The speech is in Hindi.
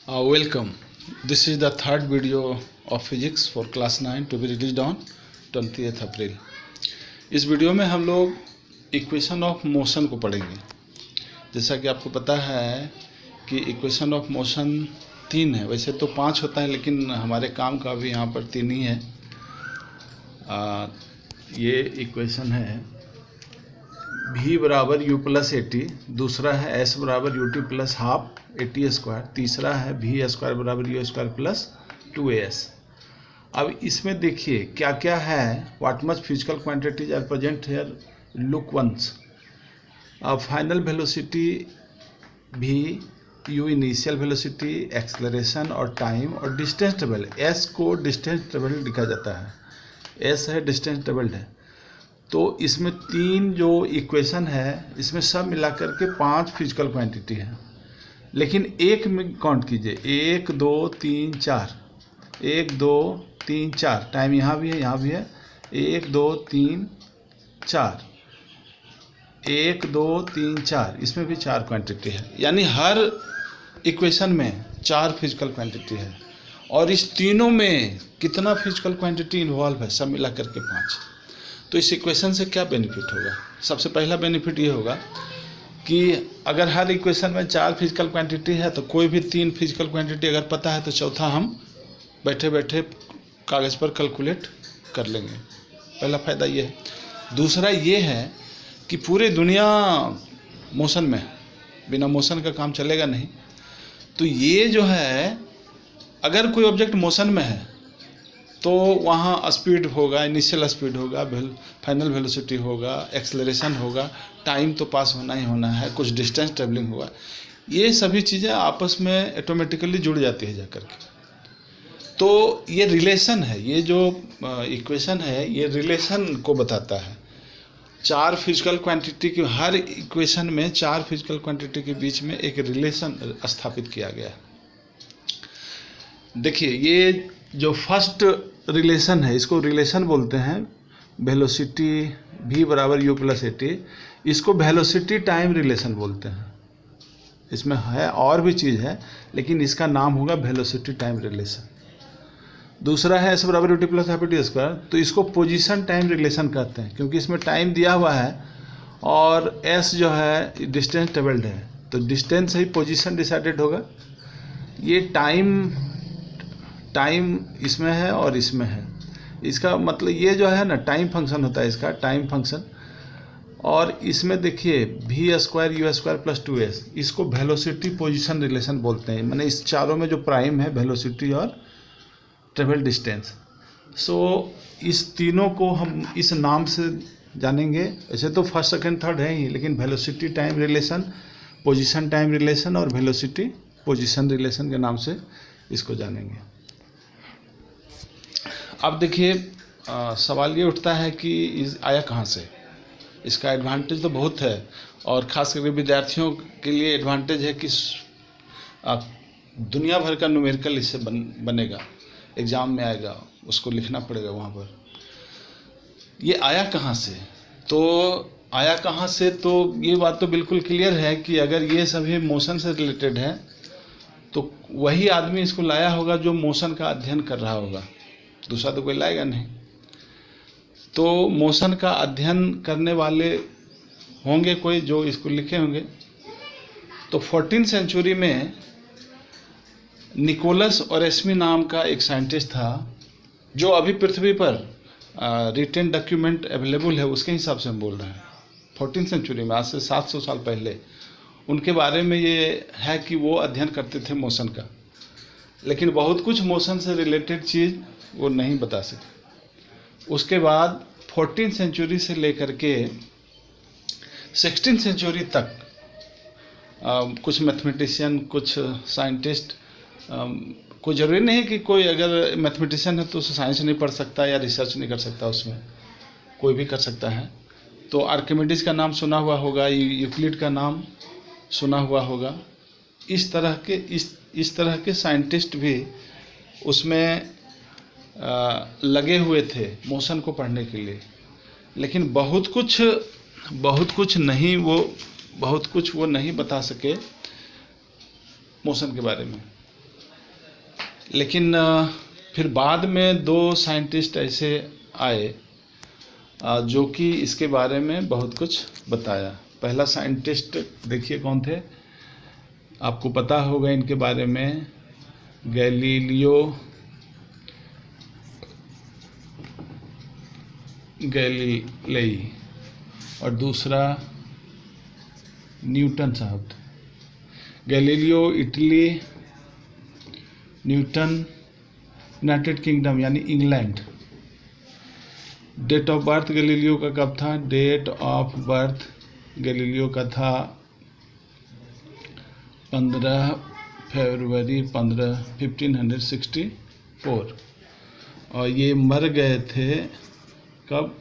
Welcome. This is the third video of physics for class 9 to be released on 20th April. इस वीडियो में हम लोग इक्वेशन ऑफ मोशन को पढ़ेंगे। जैसा कि आपको पता है कि इक्वेशन ऑफ मोशन 3 है, वैसे तो 5 होता है लेकिन हमारे काम का भी यहाँ पर 3 ही है। ये इक्वेशन है v बराबर u प्लस ए टी, दूसरा है s बराबर u t plus half a t square, तीसरा है v स्क्वायर बराबर यू स्क्वायर प्लस 2as। अब इसमें देखिए क्या क्या है। What much physical quantities are present here, look once. अब final velocity v, u initial velocity, acceleration और टाइम और डिस्टेंस ट्रेवल। s को डिस्टेंस ट्रेवल लिखा जाता है, s है डिस्टेंस ट्रेवल्ड है। तो इसमें 3 जो इक्वेशन है इसमें सब मिलाकर के 5 फिजिकल क्वांटिटी है, लेकिन एक में काउंट कीजिए 1 2 3 4, 1 2 3 4, टाइम यहाँ भी है यहाँ भी है, 1 2 3 4, 1 2 3 4, इसमें भी 4 क्वांटिटी है। यानी हर इक्वेशन में 4 फिजिकल क्वांटिटी है और इस तीनों में कितना फिजिकल क्वांटिटी इन्वॉल्व है, सब मिला करके 5। तो इस इक्वेशन से क्या बेनिफिट होगा? सबसे पहला बेनिफिट ये होगा कि अगर हर इक्वेशन में 4 फिजिकल क्वांटिटी है तो कोई भी 3 फिजिकल क्वांटिटी अगर पता है तो चौथा हम बैठे बैठे कागज़ पर कैलकुलेट कर लेंगे। पहला फ़ायदा ये है। दूसरा ये है कि पूरी दुनिया मोशन में, बिना मोशन का काम चलेगा नहीं। तो ये जो है, अगर कोई ऑब्जेक्ट मोशन में है तो वहाँ स्पीड होगा, इनिशियल स्पीड होगा, फाइनल वेलोसिटी होगा, एक्सेलरेशन होगा, टाइम तो पास होना ही होना है, कुछ डिस्टेंस ट्रेवलिंग होगा। ये सभी चीज़ें आपस में ऑटोमेटिकली जुड़ जाती है जाकर के। तो ये रिलेशन है, ये जो इक्वेशन है ये रिलेशन को बताता है। 4 फिजिकल क्वांटिटी की, हर इक्वेशन में 4 फिजिकल क्वांटिटी के बीच में एक रिलेशन स्थापित किया गया है। देखिए ये जो फर्स्ट रिलेशन है इसको रिलेशन बोलते हैं वेलोसिटी v बराबर u प्लस ए टी। इसको वेलोसिटी टाइम रिलेशन बोलते हैं। इसमें है और भी चीज़ है लेकिन इसका नाम होगा वेलोसिटी टाइम रिलेशन। दूसरा है s बराबर u t plus half a t square, तो इसको पोजीशन टाइम रिलेशन कहते हैं क्योंकि इसमें टाइम दिया हुआ है और s जो है डिस्टेंस ट्रेवल्ड है, तो डिस्टेंस से ही पोजीशन डिसाइडेड होगा। ये टाइम इसमें है और इसमें है। इसका मतलब ये जो है ना, टाइम फंक्शन होता है इसका, टाइम फंक्शन। और इसमें देखिए v square you square plus 2s, इसको वेलोसिटी पोजीशन रिलेशन बोलते हैं। माने इस चारों में जो प्राइम है वेलोसिटी और ट्रेवल डिस्टेंस। सो इस तीनों को हम इस नाम से जानेंगे। ऐसे तो फर्स्ट सेकंड थर्ड है ही, लेकिन velocity time relation, position time relation और वेलोसिटी पोजीशन रिलेशन के नाम से इसको जानेंगे। अब देखिए सवाल ये उठता है कि आया कहाँ से। इसका एडवांटेज तो बहुत है और ख़ास करके विद्यार्थियों के लिए एडवांटेज है कि दुनिया भर का न्यूमेरिकल इससे बनेगा, एग्ज़ाम में आएगा, उसको लिखना पड़ेगा वहाँ पर। ये आया कहाँ से? तो आया कहाँ से, तो ये बात तो बिल्कुल क्लियर है कि अगर ये सभी मोशन से रिलेटेड है तो वही आदमी इसको लाया होगा जो मोशन का अध्ययन कर रहा होगा, दूसरा तो कोई लाएगा नहीं। तो मोशन का अध्ययन करने वाले होंगे कोई जो इसको लिखे होंगे। तो 14वीं सेंचुरी में निकोलस ओरेस्मी नाम का एक साइंटिस्ट था, जो अभी पृथ्वी पर रिटन डॉक्यूमेंट अवेलेबल है उसके हिसाब से हम बोल रहे हैं। 14वीं सेंचुरी में, आज से 700 साल पहले उनके बारे में ये है कि वो अध्ययन करते थे मोशन का, लेकिन बहुत कुछ मोशन से रिलेटेड चीज़ वो नहीं बता सके। उसके बाद 14वीं सेंचुरी से लेकर के 16वीं सेंचुरी तक कुछ मैथमेटिशियन, कुछ साइंटिस्ट, कोई ज़रूरी नहीं कि कोई अगर मैथमेटिशियन है तो उसे साइंस नहीं पढ़ सकता या रिसर्च नहीं कर सकता, उसमें कोई भी कर सकता है। तो आर्किमिडीज का नाम सुना हुआ होगा, यूक्लिड का नाम सुना हुआ होगा। इस तरह के साइंटिस्ट भी उसमें लगे हुए थे मोशन को पढ़ने के लिए, लेकिन बहुत कुछ वो नहीं बता सके मोशन के बारे में। लेकिन फिर बाद में दो साइंटिस्ट ऐसे आए जो कि इसके बारे में बहुत कुछ बताया। पहला साइंटिस्ट देखिए कौन थे, आपको पता होगा इनके बारे में, गैलीलेई, और दूसरा न्यूटन साहब। Galileo Italy, Newton United Kingdom यानी England. Date of birth Galileo का कब था? डेट ऑफ बर्थ गैलीलियो का था 15 फरवरी 1564, और ये मर गए थे कब?